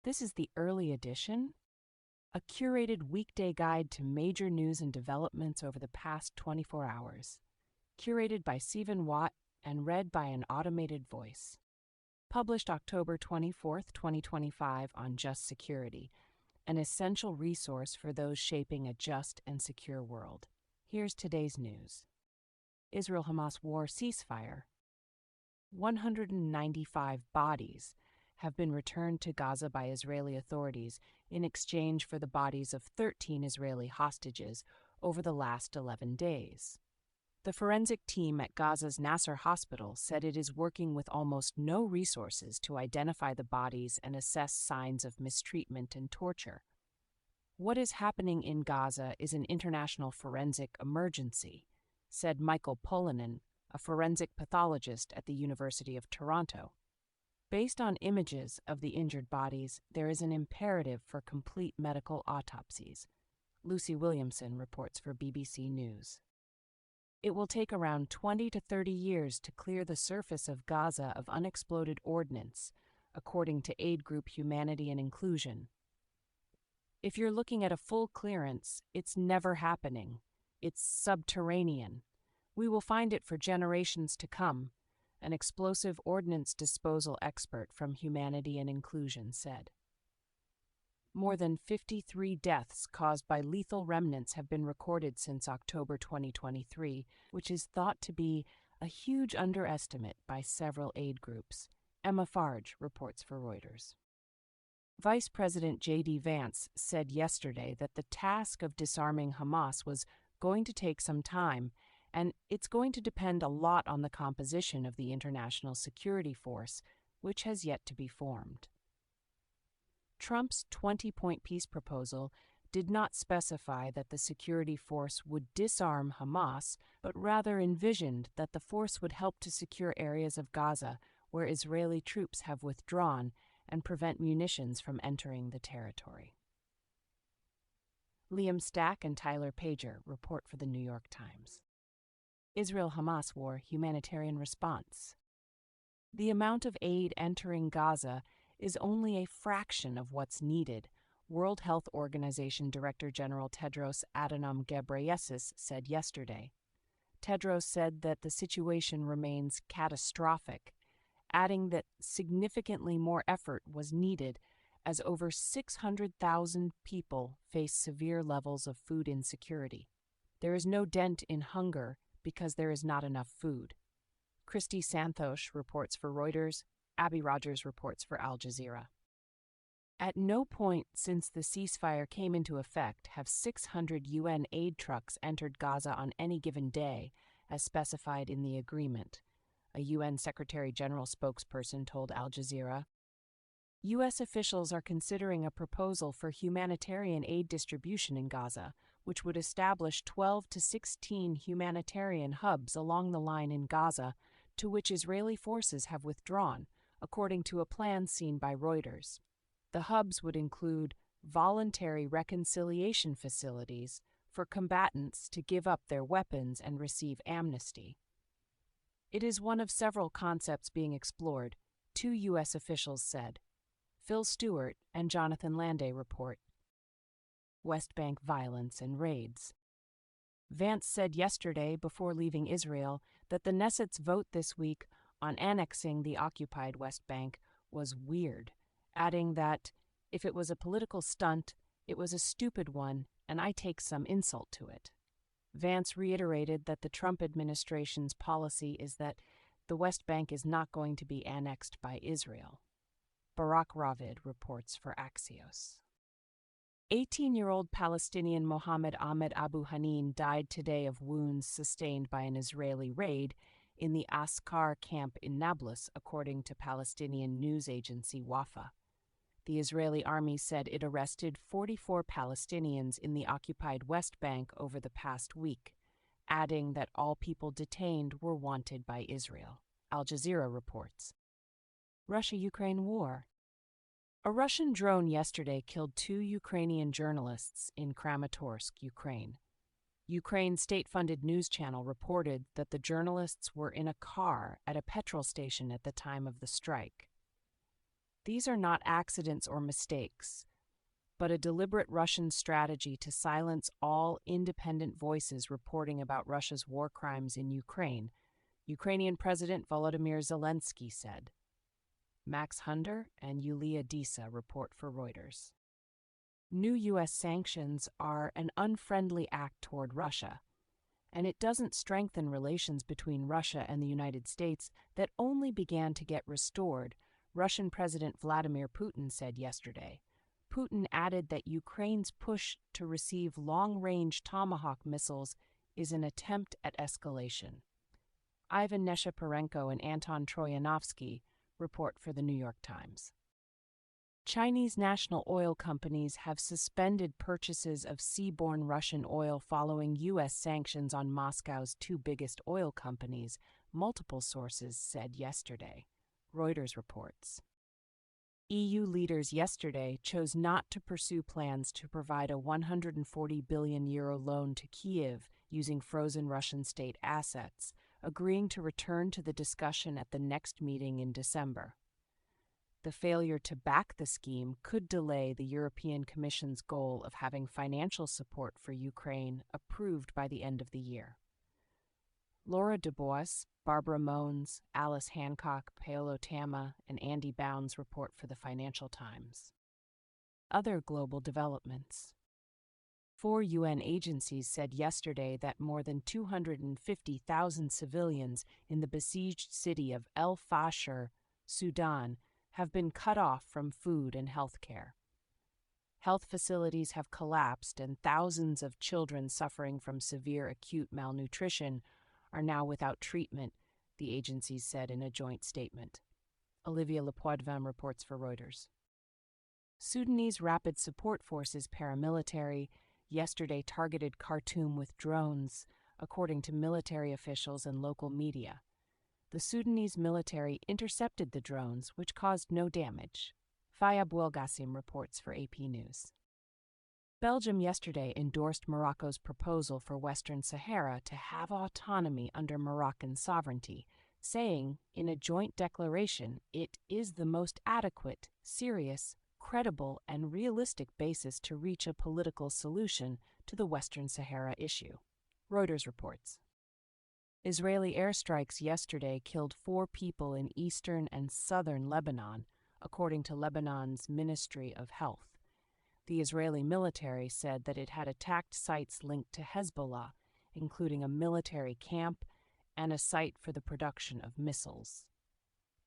This is the early edition, a curated weekday guide to major news and developments over the past 24 hours, curated by Stephen Watt and read by an automated voice. Published October 24, 2025 on Just Security, an essential resource for those shaping a just and secure world. Here's today's news. Israel-Hamas war ceasefire. 195 bodies have been returned to Gaza by Israeli authorities in exchange for the bodies of 13 Israeli hostages over the last 11 days. The forensic team at Gaza's Nasser Hospital said it is working with almost no resources to identify the bodies and assess signs of mistreatment and torture. What is happening in Gaza is an international forensic emergency, said Michael Polinen, a forensic pathologist at the University of Toronto. Based on images of the injured bodies, there is an imperative for complete medical autopsies. Lucy Williamson reports for BBC News. It will take around 20 to 30 years to clear the surface of Gaza of unexploded ordnance, according to aid group Humanity and Inclusion. If you're looking at a full clearance, it's never happening. It's subterranean. We will find it for generations to come, an explosive ordnance disposal expert from Humanity and Inclusion said. More than 53 deaths caused by lethal remnants have been recorded since October 2023, which is thought to be a huge underestimate by several aid groups. Emma Farge reports for Reuters. Vice President J.D. Vance said yesterday that the task of disarming Hamas was going to take some time, and it's going to depend a lot on the composition of the international security force, which has yet to be formed. Trump's 20-point peace proposal did not specify that the security force would disarm Hamas, but rather envisioned that the force would help to secure areas of Gaza where Israeli troops have withdrawn and prevent munitions from entering the territory. Liam Stack and Tyler Pager report for the New York Times. Israel-Hamas war humanitarian response. The amount of aid entering Gaza is only a fraction of what's needed, World Health Organization Director General Tedros Adhanom Ghebreyesus said yesterday. Tedros said that the situation remains catastrophic, adding that significantly more effort was needed as over 600,000 people face severe levels of food insecurity. There is no dent in hunger because there is not enough food. Christy Santosh reports for Reuters. Abby Rogers reports for Al Jazeera. At no point since the ceasefire came into effect have 600 UN aid trucks entered Gaza on any given day, as specified in the agreement, a UN Secretary General spokesperson told Al Jazeera. U.S. officials are considering a proposal for humanitarian aid distribution in Gaza, which would establish 12 to 16 humanitarian hubs along the line in Gaza, to which Israeli forces have withdrawn, according to a plan seen by Reuters. The hubs would include voluntary reconciliation facilities for combatants to give up their weapons and receive amnesty. It is one of several concepts being explored, two U.S. officials said. Phil Stewart and Jonathan Landay report. West Bank violence and raids. Vance said yesterday, before leaving Israel, that the Knesset's vote this week on annexing the occupied West Bank was weird, adding that, if it was a political stunt, it was a stupid one, and I take some insult to it. Vance reiterated that the Trump administration's policy is that the West Bank is not going to be annexed by Israel. Barak Ravid reports for Axios. 18-year-old Palestinian Mohammed Ahmed Abu Hanin died today of wounds sustained by an Israeli raid in the Askar camp in Nablus, according to Palestinian news agency Wafa. The Israeli army said it arrested 44 Palestinians in the occupied West Bank over the past week, adding that all people detained were wanted by Israel. Al Jazeera reports. Russia-Ukraine war. A Russian drone yesterday killed 2 Ukrainian journalists in Kramatorsk, Ukraine. Ukraine's state-funded news channel reported that the journalists were in a car at a petrol station at the time of the strike. These are not accidents or mistakes, but a deliberate Russian strategy to silence all independent voices reporting about Russia's war crimes in Ukraine, Ukrainian President Volodymyr Zelensky said. Max Hunder and Yulia Disa report for Reuters. New U.S. sanctions are an unfriendly act toward Russia, and it doesn't strengthen relations between Russia and the United States that only began to get restored, Russian President Vladimir Putin said yesterday. Putin added that Ukraine's push to receive long-range Tomahawk missiles is an attempt at escalation. Ivan Nesheparenko and Anton Troyanovsky report for the New York Times. Chinese national oil companies have suspended purchases of seaborne Russian oil following U.S. sanctions on Moscow's two biggest oil companies, multiple sources said yesterday. Reuters reports. EU leaders yesterday chose not to pursue plans to provide a 140 billion euro loan to Kyiv using frozen Russian state assets, agreeing to return to the discussion at the next meeting in December. The failure to back the scheme could delay the European Commission's goal of having financial support for Ukraine approved by the end of the year. Laura Dubois, Barbara Mones, Alice Hancock, Paolo Tama, and Andy Bounds report for the Financial Times. Other global developments. 4 UN agencies said yesterday that more than 250,000 civilians in the besieged city of El Fasher, Sudan, have been cut off from food and health care. Health facilities have collapsed, and thousands of children suffering from severe acute malnutrition are now without treatment, the agencies said in a joint statement. Olivia Lepoidvin reports for Reuters. Sudanese Rapid Support Forces paramilitary yesterday targeted Khartoum with drones, according to military officials and local media. The Sudanese military intercepted the drones, which caused no damage. Fayab Belgasim reports for AP News. Belgium yesterday endorsed Morocco's proposal for Western Sahara to have autonomy under Moroccan sovereignty, saying in a joint declaration it is the most adequate, serious, credible, and realistic basis to reach a political solution to the Western Sahara issue. Reuters reports. Israeli airstrikes yesterday killed 4 people in eastern and southern Lebanon, according to Lebanon's Ministry of Health. The Israeli military said that it had attacked sites linked to Hezbollah, including a military camp and a site for the production of missiles.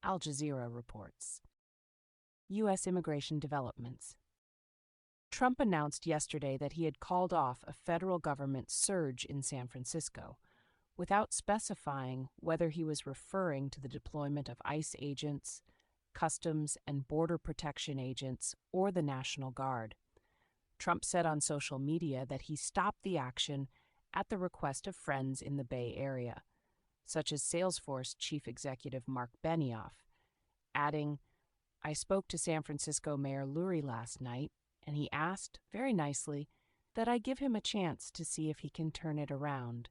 Al Jazeera reports. U.S. immigration developments. Trump announced yesterday that he had called off a federal government surge in San Francisco, without specifying whether he was referring to the deployment of ICE agents, Customs and Border Protection agents, or the National Guard. Trump said on social media that he stopped the action at the request of friends in the Bay Area, such as Salesforce Chief Executive Mark Benioff, adding, "I spoke to San Francisco Mayor Lurie last night, and he asked, very nicely, that I give him a chance to see if he can turn it around."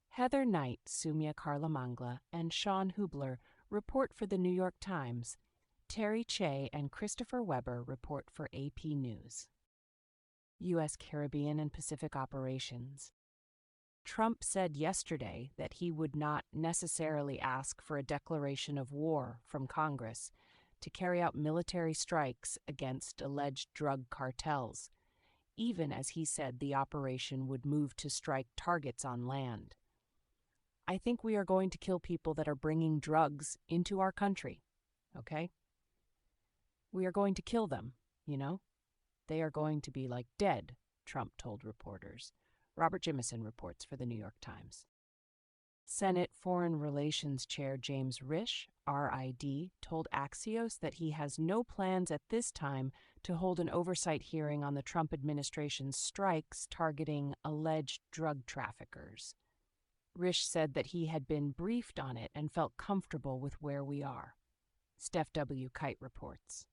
Heather Knight, Sumya Karlamangla, and Sean Hubler report for the New York Times. Terry Che and Christopher Weber report for AP News. U.S. Caribbean and Pacific operations. Trump said yesterday that he would not necessarily ask for a declaration of war from Congress to carry out military strikes against alleged drug cartels, even as he said the operation would move to strike targets on land. "I think we are going to kill people that are bringing drugs into our country, okay? We are going to kill them, you know? They are going to be like dead," Trump told reporters. Robert Jimison reports for the New York Times. Senate Foreign Relations Chair James Risch, RID, told Axios that he has no plans at this time to hold an oversight hearing on the Trump administration's strikes targeting alleged drug traffickers. Risch said that he had been briefed on it and felt comfortable with where we are. Steph W. Kite reports.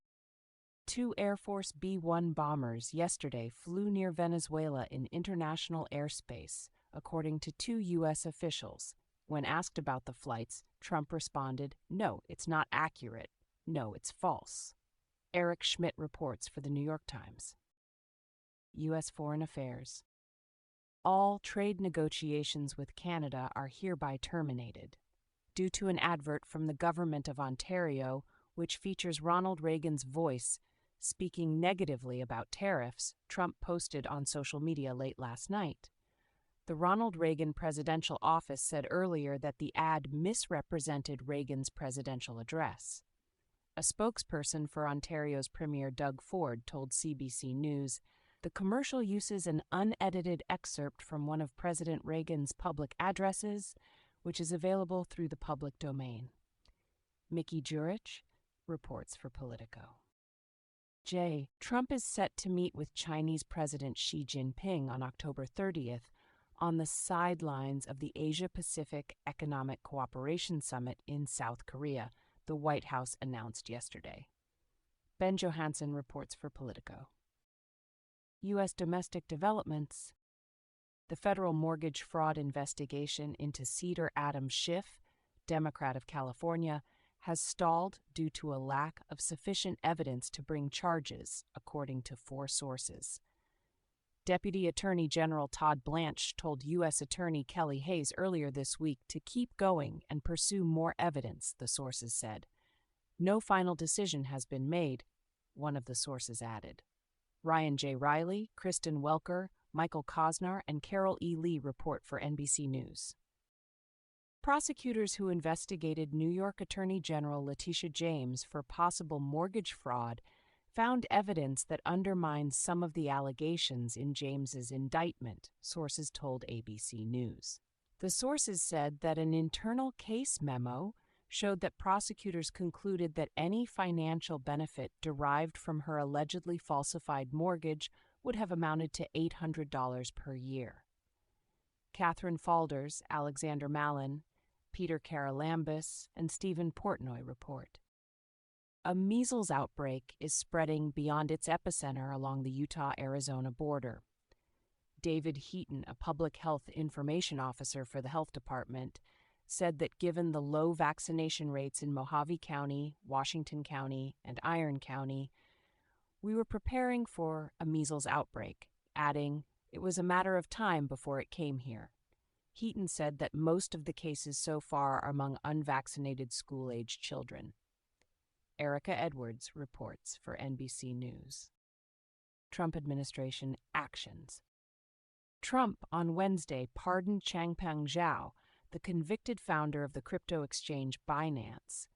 2 Air Force B-1 bombers yesterday flew near Venezuela in international airspace, according to 2 U.S. officials. When asked about the flights, Trump responded, "No, it's not accurate. No, it's false." Eric Schmidt reports for the New York Times. U.S. Foreign Affairs. All trade negotiations with Canada are hereby terminated. Due to an advert from the Government of Ontario, which features Ronald Reagan's voice speaking negatively about tariffs, Trump posted on social media late last night. The Ronald Reagan presidential office said earlier that the ad misrepresented Reagan's presidential address. A spokesperson for Ontario's Premier Doug Ford told CBC News, "The commercial uses an unedited excerpt from one of President Reagan's public addresses, which is available through the public domain." Mickey Jurich reports for Politico. Trump is set to meet with Chinese President Xi Jinping on October 30th on the sidelines of the Asia-Pacific Economic Cooperation Summit in South Korea, the White House announced yesterday. Ben Johansson reports for Politico. U.S. domestic developments. The federal mortgage fraud investigation into Cedar Adams Schiff, Democrat of California, has stalled due to a lack of sufficient evidence to bring charges, according to 4 sources. Deputy Attorney General Todd Blanche told U.S. Attorney Kelly Hayes earlier this week to keep going and pursue more evidence, the sources said. No final decision has been made, one of the sources added. Ryan J. Riley, Kristen Welker, Michael Kosnar, and Carol E. Lee report for NBC News. Prosecutors who investigated New York Attorney General Letitia James for possible mortgage fraud found evidence that undermines some of the allegations in James's indictment, sources told ABC News. The sources said that an internal case memo showed that prosecutors concluded that any financial benefit derived from her allegedly falsified mortgage would have amounted to $800 per year. Catherine Falders, Alexander Mallon, Peter Karalambis, and Stephen Portnoy report. A measles outbreak is spreading beyond its epicenter along the Utah-Arizona border. David Heaton, a public health information officer for the health department, said that given the low vaccination rates in Mojave County, Washington County, and Iron County, we were preparing for a measles outbreak, adding, "It was a matter of time before it came here." Heaton said that most of the cases so far are among unvaccinated school-age children. Erica Edwards reports for NBC News. Trump administration actions. Trump on Wednesday pardoned Changpeng Zhao, the convicted founder of the crypto exchange Binance.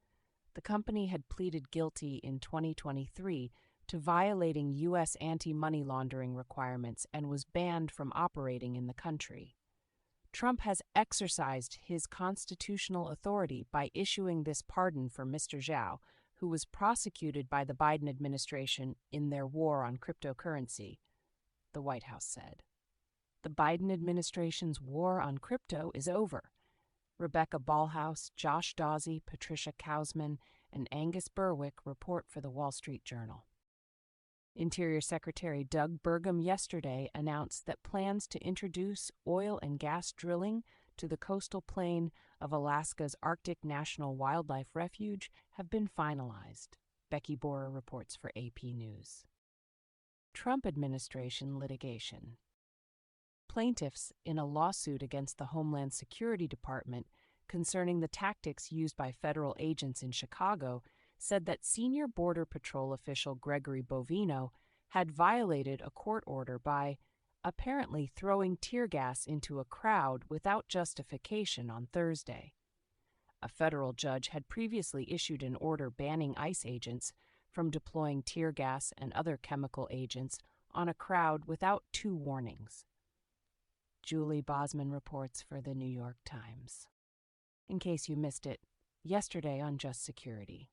The company had pleaded guilty in 2023 to violating U.S. anti-money laundering requirements and was banned from operating in the country. Trump has exercised his constitutional authority by issuing this pardon for Mr. Zhao, who was prosecuted by the Biden administration in their war on cryptocurrency, the White House said. The Biden administration's war on crypto is over. Rebecca Ballhaus, Josh Dawsey, Patricia Kausman, and Angus Berwick report for the Wall Street Journal. Interior Secretary Doug Burgum yesterday announced that plans to introduce oil and gas drilling to the coastal plain of Alaska's Arctic National Wildlife Refuge have been finalized. Becky Borer reports for AP News. Trump administration litigation. Plaintiffs in a lawsuit against the Homeland Security Department concerning the tactics used by federal agents in Chicago said that senior Border Patrol official Gregory Bovino had violated a court order by apparently throwing tear gas into a crowd without justification on Thursday. A federal judge had previously issued an order banning ICE agents from deploying tear gas and other chemical agents on a crowd without 2 warnings. Julie Bosman reports for the New York Times. In case you missed it, yesterday on Just Security.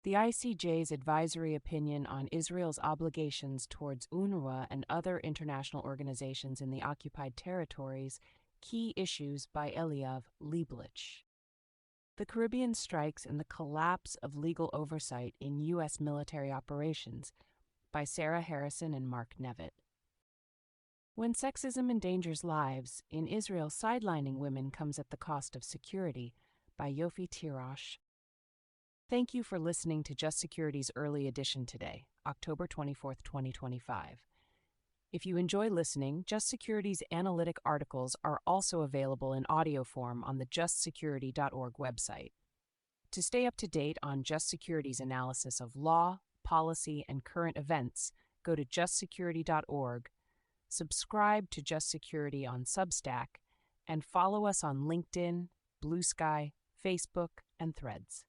The ICJ's advisory opinion on Israel's obligations towards UNRWA and other international organizations in the occupied territories, Key Issues by Eliav Lieblich. The Caribbean Strikes and the Collapse of Legal Oversight in U.S. Military Operations by Sarah Harrison and Mark Nevitt. When Sexism Endangers Lives, in Israel Sidelining Women Comes at the Cost of Security by Yofi Tirosh. Thank you for listening to Just Security's early edition today, October 24th, 2025. If you enjoy listening, Just Security's analytic articles are also available in audio form on the justsecurity.org website. To stay up to date on Just Security's analysis of law, policy, and current events, go to justsecurity.org, subscribe to Just Security on Substack, and follow us on LinkedIn, Blue Sky, Facebook, and Threads.